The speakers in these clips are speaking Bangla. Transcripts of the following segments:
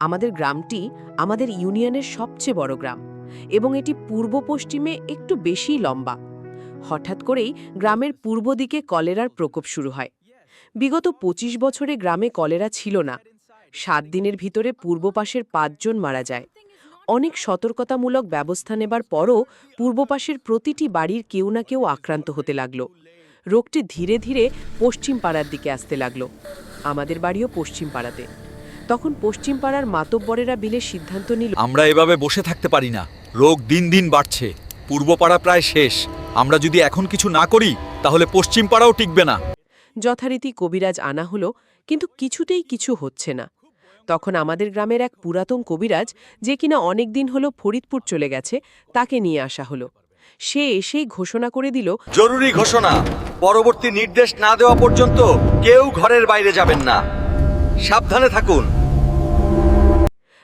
আমাদের গ্রামটি আমাদের ইউনিয়নের সবচেয়ে বড় গ্রাম এবং এটি পূর্ব পশ্চিমে একটু বেশিই লম্বা। হঠাৎ করেই গ্রামের পূর্ব দিকে কলেরার প্রকোপ শুরু হয়। বিগত ২৫ বছরে গ্রামে কলেরা ছিল না। ৭ দিনের ভিতরে পূর্ব পাশের ৫ জন মারা যায়। অনেক সতর্কতামূলক ব্যবস্থা নেবার পরও পূর্ব পাশের প্রতিটি বাড়ির কেউ না কেউ আক্রান্ত হতে লাগল। রোগটি ধীরে ধীরে পশ্চিম পাড়ার দিকে আসতে লাগল। আমাদের বাড়িও পশ্চিম পাড়াতে। তখন পশ্চিম পাড়ার মাতব্বরেরা বিলে সিদ্ধান্ত নিল, আমরা এভাবে বসে থাকতে পারি না। রোগ দিন দিন বাড়ছে। পূর্বপাড়া প্রায় শেষ। আমরা যদি এখন কিছু না করি তাহলে পশ্চিম পাড়াও টিকবে না। যথারীতি কবিরাজ আনা হলো, কিন্তু কিছুতেই কিছু হচ্ছে না। তখন আমাদের গ্রামের এক পুরাতন কবিরাজ, যে কিনা অনেক দিন হলো ফরিদপুর চলে গেছে, তাকে নিয়ে আসা হলো। সে এসেই ঘোষণা করে দিল, জরুরি ঘোষণা, পরবর্তী নির্দেশ না দেওয়া পর্যন্ত কেউ ঘরের বাইরে যাবেন না। সাবধানে থাকুন।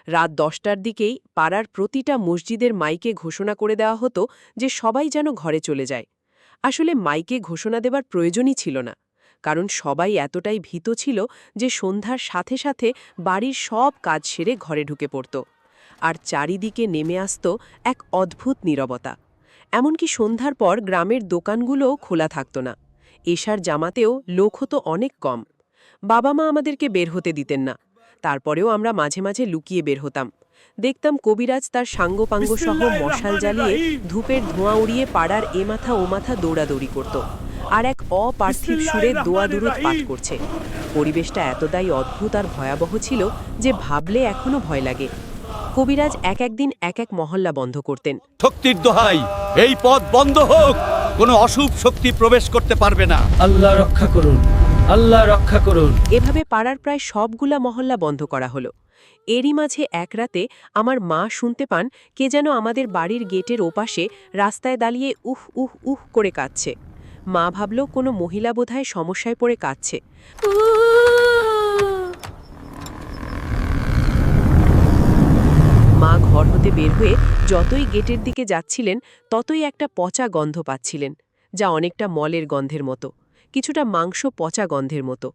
রাত ১০টার দিকেই পাড়ার প্রতিটা মসজিদের মাইকে ঘোষণা করে দেওয়া হতো যে সবাই যেন ঘরে চলে যায়। আসলে মাইকে ঘোষণা দেবার প্রয়োজনই ছিল না, কারণ সবাই এতটাই ভীত ছিল যে সন্ধ্যার সাথে সাথে বাড়ির সব কাজ সেরে ঘরে ঢুকে পড়ত। আর চারিদিকে নেমে আসত এক অদ্ভুত নীরবতা। এমনকি সন্ধ্যার পর গ্রামের দোকানগুলোও খোলা থাকত না। এশার জামাতেও লোক হতো অনেক কম। বাবা মা আমাদেরকে বের হতে দিতেন না। তারপরেও আমরা মাঝে মাঝে লুকিয়ে বের হতাম। দেখতাম কবিরাজ তার সাঙ্গপাঙ্গ সহ মশাল জ্বালিয়ে ধূপের ধোঁয়া উড়িয়ে পাড়ার এ মাথা ও মাথা দৌড়াদৌড়ি করত, আর এক অপার্থিব সুরে দোয়া দুরুদ পাঠ করছে। পরিবেশটা এতটাই অদ্ভুত আর ভয়াবহ ছিল যে ভাবলে এখনো ভয় লাগে। কবিরাজ এক একদিন এক এক মহল্লা বন্ধ করতেন। শক্তির দোহাই, এই পথ বন্ধ হোক। কোনো অশুভ শক্তি প্রবেশ করতে পারবে না। আল্লাহ রক্ষা করুন, আল্লাহ রক্ষা করুন। এভাবে পাড়ার প্রায় সবগুলা মহল্লা বন্ধ করা হলো। এরই মাঝে এক রাতে আমার মা শুনতে পান কে যেন আমাদের বাড়ির গেটের ওপাশে রাস্তায় দাঁড়িয়ে উহ উহ উহ করে কাঁদছে। মা ভাবল কোনো মহিলা বোধহয় সমস্যায় পড়ে কাঁদছে। মা ঘর হতে বের হয়ে যতই গেটের দিকে যাচ্ছিলেন ততই একটা পচা গন্ধ পাচ্ছিলেন, যা অনেকটা মলের গন্ধের মতো, কিছুটা মাংস পচা গন্ধের মতো।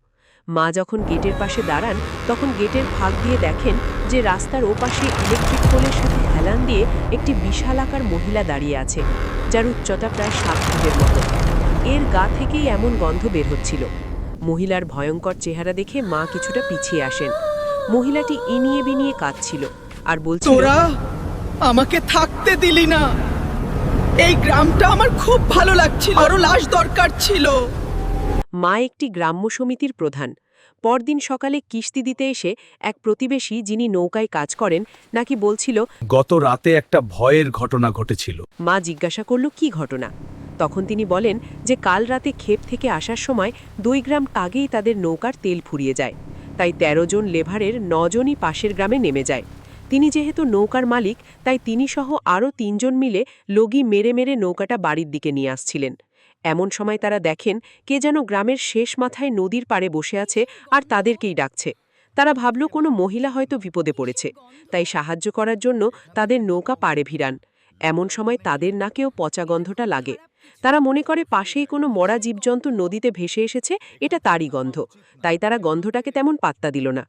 মা যখন গেটের পাশে দাঁড়ান তখন গেটের ফাঁক দিয়ে দেখেন যে রাস্তার ওপাশে ইলেকট্রিক পোলের সাথে হেলান দিয়ে একটি বিশালাকার মহিলা দাঁড়িয়ে আছে, যার উচ্চতা প্রায় ৭ ফুটের মতো। এর গা থেকেই এমন গন্ধ বের হচ্ছিল। মহিলার ভয়ঙ্কর চেহারা দেখে মা কিছুটা পিছিয়ে আসেন। মহিলাটি ইনিয়ে বিনিয়ে কাঁদছিল আর বলছিল, তোরা আমাকে থাকতে দিলি না। এই গ্রামটা আমার খুব ভালো লাগছিল, আরো লাশ দরকার ছিল। মা একটি গ্রাম্য সমিতির প্রধান। পরদিন সকালে কিস্তি দিতে এসে এক প্রতিবেশী, যিনি নৌকায় কাজ করেন, নাকি বলছিল, গত রাতে একটা ভয়ের ঘটনা ঘটেছিল। মা জিজ্ঞাসা করল কি ঘটনা। তখন তিনি বলেন যে কাল রাতে ক্ষেত থেকে আসার সময় ২ গ্রাম আগেই তাদের নৌকার তেল ফুরিয়ে যায়। তাই ১৩ জন লেভারের ৯ জনই পাশের গ্রামে নেমে যায়। তিনি যেহেতু নৌকার মালিক, তাই তিনি সহ আরও ৩ জন মিলে লগি মেরে মেরে নৌকাটা বাড়ির দিকে নিয়ে আসছিলেন। এমন সময় তারা দেখেন কে যেন গ্রামের শেষ মাথায় নদীর পাড়ে বসে আছে আর তাদেরকেই ডাকছে। তারা ভাবল কোনো মহিলা হয়তো বিপদে পড়েছে, তাই সাহায্য করার জন্য তাদের নৌকা পাড়ে ভিড়ান। এমন সময় তাদের নাকেও পচা গন্ধটা লাগে। তারা মনে করে পাশেই কোনো মরা জীবজন্তু নদীতে ভেসে এসেছে, এটা তারই গন্ধ। তাই তারা গন্ধটাকে তেমন পাত্তা দিল না।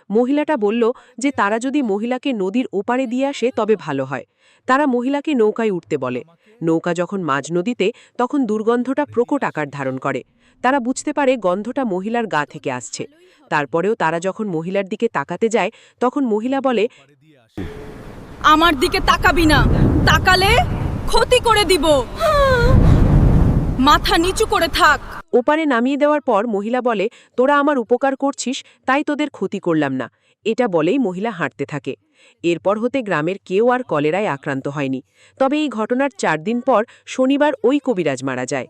মহিলাটা বলল যে তারা যদি মহিলাকে নদীর ওপারে দিয়ে আসে তবে ভালো হয়। তারা মহিলাকে নৌকায় উঠতে বলে। নৌকা যখন মাঝ নদীতে, তখন দুর্গন্ধটা প্রকট আকার ধারণ করে। তারা বুঝতে পারে গন্ধটা মহিলার গা থেকে আসছে। তারপরেও তারা যখন মহিলার দিকে তাকাতে যায়, তখন মহিলা বলে, আমার দিকে তাকাবি না, তাকালে ক্ষতি করে দিব। মাথা নিচু করে থাক। ওপারে নামিয়ে দেওয়ার পর মহিলা বলে, তোরা আমার উপকার করছিস, তাই তোদের ক্ষতি করলাম না। এটা বলেই মহিলা হাঁটতে থাকে। এরপর হতে গ্রামের কেউ আর কলেরায় আক্রান্ত হয়নি। তবে এই ঘটনার ৪ দিন পর শনিবার ওই কবিরাজ মারা যায়।